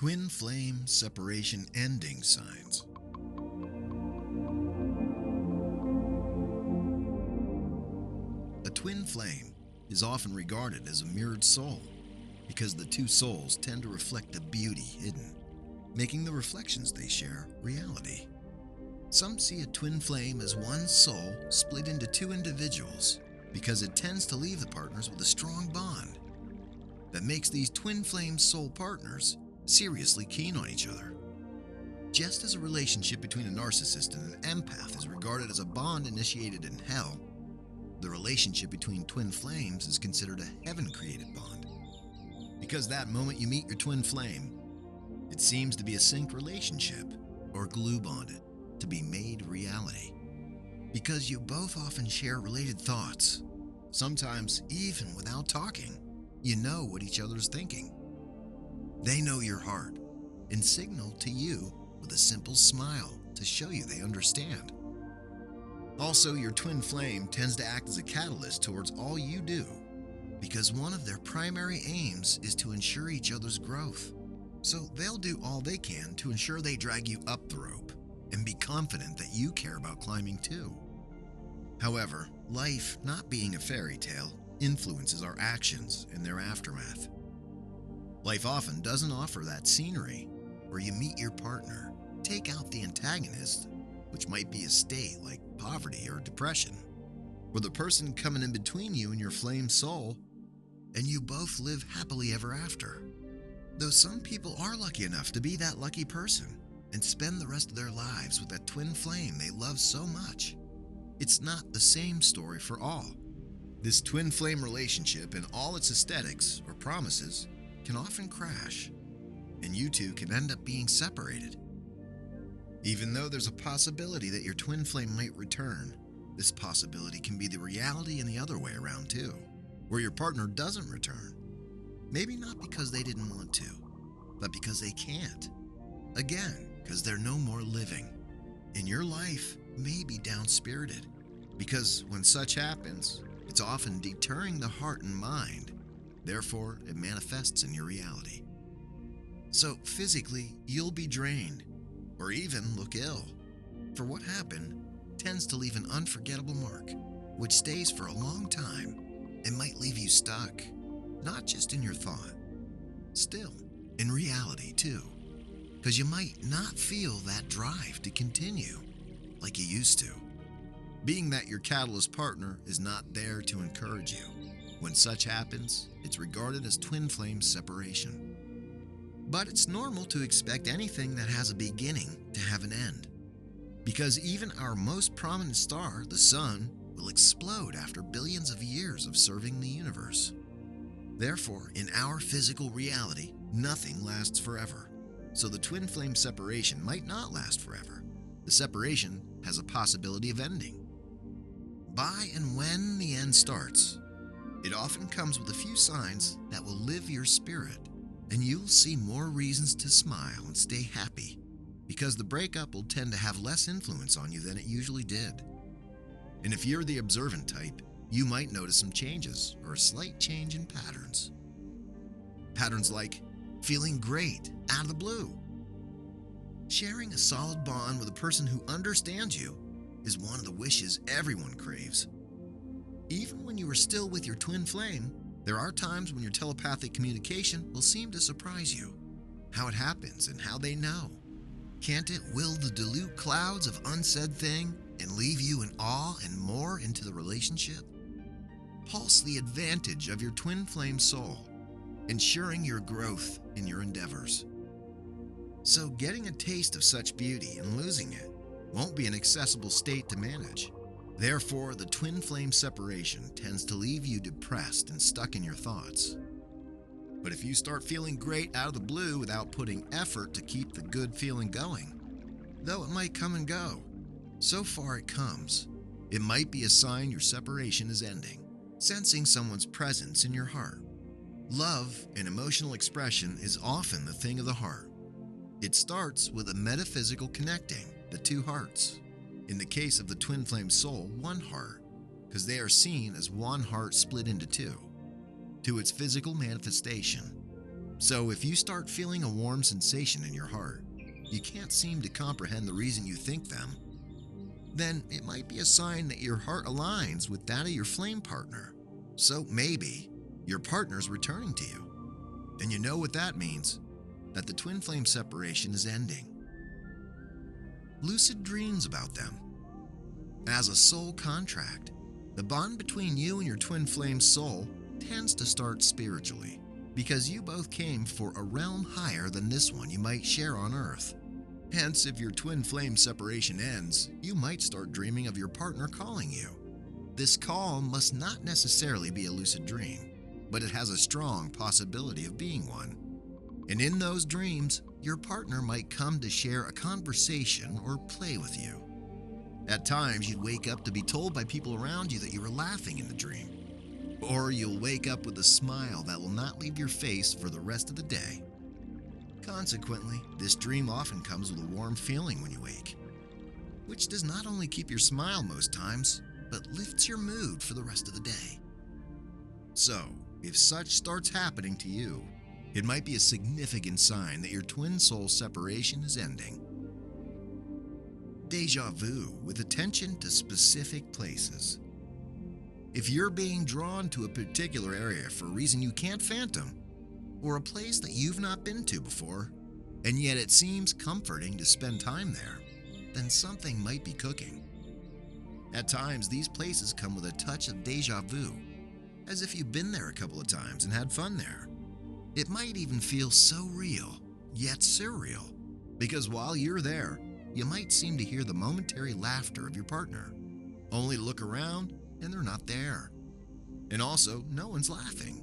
Twin flame separation ending signs. A twin flame is often regarded as a mirrored soul because the two souls tend to reflect the beauty hidden, making the reflections they share reality. Some see a twin flame as one soul split into two individuals because it tends to leave the partners with a strong bond that makes these twin flame soul partners seriously keen on each other. Just as a relationship between a narcissist and an empath is regarded as a bond initiated in hell, the relationship between twin flames is considered a heaven-created bond. Because that moment you meet your twin flame, it seems to be a synced relationship, or glue bonded, to be made reality. Because you both often share related thoughts, sometimes even without talking, you know what each other is thinking. They know your heart and signal to you with a simple smile to show you they understand. Also, your twin flame tends to act as a catalyst towards all you do because one of their primary aims is to ensure each other's growth. So they'll do all they can to ensure they drag you up the rope and be confident that you care about climbing too. However, life, not being a fairy tale, influences our actions and their aftermath. Life often doesn't offer that scenery where you meet your partner, take out the antagonist, which might be a state like poverty or depression, or the person coming in between you and your flame soul, and you both live happily ever after. Though some people are lucky enough to be that lucky person and spend the rest of their lives with that twin flame they love so much, it's not the same story for all. This twin flame relationship and all its aesthetics or promises can often crash, and you two can end up being separated. Even though there's a possibility that your twin flame might return, this possibility can be the reality in the other way around too, where your partner doesn't return. Maybe not because they didn't want to, but because they can't. Again, because they're no more living, and your life may be down-spirited, because when such happens, it's often deterring the heart and mind. Therefore, it manifests in your reality. So physically, you'll be drained, or even look ill. For what happened tends to leave an unforgettable mark, which stays for a long time and might leave you stuck, not just in your thought, still in reality too, because you might not feel that drive to continue like you used to, being that your catalyst partner is not there to encourage you. When such happens, it's regarded as twin flame separation. But it's normal to expect anything that has a beginning to have an end, because even our most prominent star, the sun, will explode after billions of years of serving the universe. Therefore, in our physical reality, nothing lasts forever. So the twin flame separation might not last forever. The separation has a possibility of ending. By and when the end starts, it often comes with a few signs that will live your spirit, and you'll see more reasons to smile and stay happy, because the breakup will tend to have less influence on you than it usually did. And if you're the observant type, you might notice some changes or a slight change in patterns. Patterns like feeling great out of the blue. Sharing a solid bond with a person who understands you is one of the wishes everyone craves. Even when you are still with your twin flame, there are times when your telepathic communication will seem to surprise you. How it happens and how they know. Can't it will the dilute clouds of unsaid thing and leave you in awe and more into the relationship? Pulse the advantage of your twin flame soul, ensuring your growth in your endeavors. So getting a taste of such beauty and losing it won't be an accessible state to manage. Therefore, the twin flame separation tends to leave you depressed and stuck in your thoughts. But if you start feeling great out of the blue without putting effort to keep the good feeling going, though it might come and go, so far it comes, it might be a sign your separation is ending. Sensing someone's presence in your heart. Love and emotional expression is often the thing of the heart. It starts with a metaphysical connecting the two hearts. In the case of the twin flame soul, one heart, because they are seen as one heart split into two. To its physical manifestation, So if you start feeling a warm sensation in your heart, you can't seem to comprehend the reason you think them, then it might be a sign that your heart aligns with that of your flame partner. So maybe your partner's returning to you. And you know what that means, that the twin flame separation is ending. Lucid dreams about them. As a soul contract, the bond between you and your twin flame soul tends to start spiritually, because you both came for a realm higher than this one you might share on Earth. Hence, if your twin flame separation ends, you might start dreaming of your partner calling you. This call must not necessarily be a lucid dream, but it has a strong possibility of being one. And in those dreams, your partner might come to share a conversation or play with you. At times, you'd wake up to be told by people around you that you were laughing in the dream. Or you'll wake up with a smile that will not leave your face for the rest of the day. Consequently, this dream often comes with a warm feeling when you wake, which does not only keep your smile most times, but lifts your mood for the rest of the day. So, if such starts happening to you, it might be a significant sign that your twin soul separation is ending. Deja vu with attention to specific places. If you're being drawn to a particular area for a reason you can't fathom, or a place that you've not been to before, and yet it seems comforting to spend time there, then something might be cooking. At times, these places come with a touch of deja vu, as if you've been there a couple of times and had fun there. It might even feel so real, yet surreal, because while you're there, you might seem to hear the momentary laughter of your partner, only to look around and they're not there. And also, no one's laughing.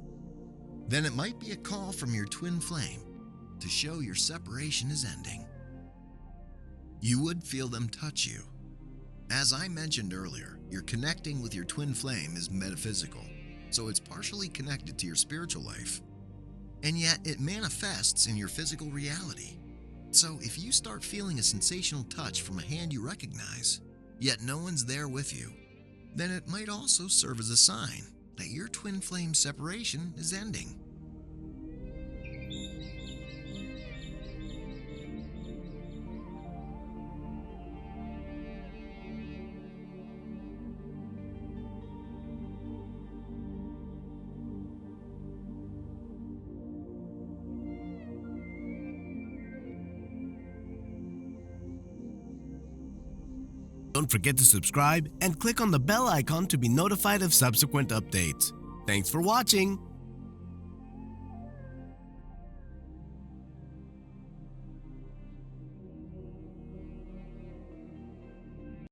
Then it might be a call from your twin flame to show your separation is ending. You would feel them touch you. As I mentioned earlier, your connecting with your twin flame is metaphysical, so it's partially connected to your spiritual life. And yet it manifests in your physical reality. So if you start feeling a sensational touch from a hand you recognize, yet no one's there with you, then it might also serve as a sign that your twin flame separation is ending. Don't forget to subscribe and click on the bell icon to be notified of subsequent updates. Thanks for watching!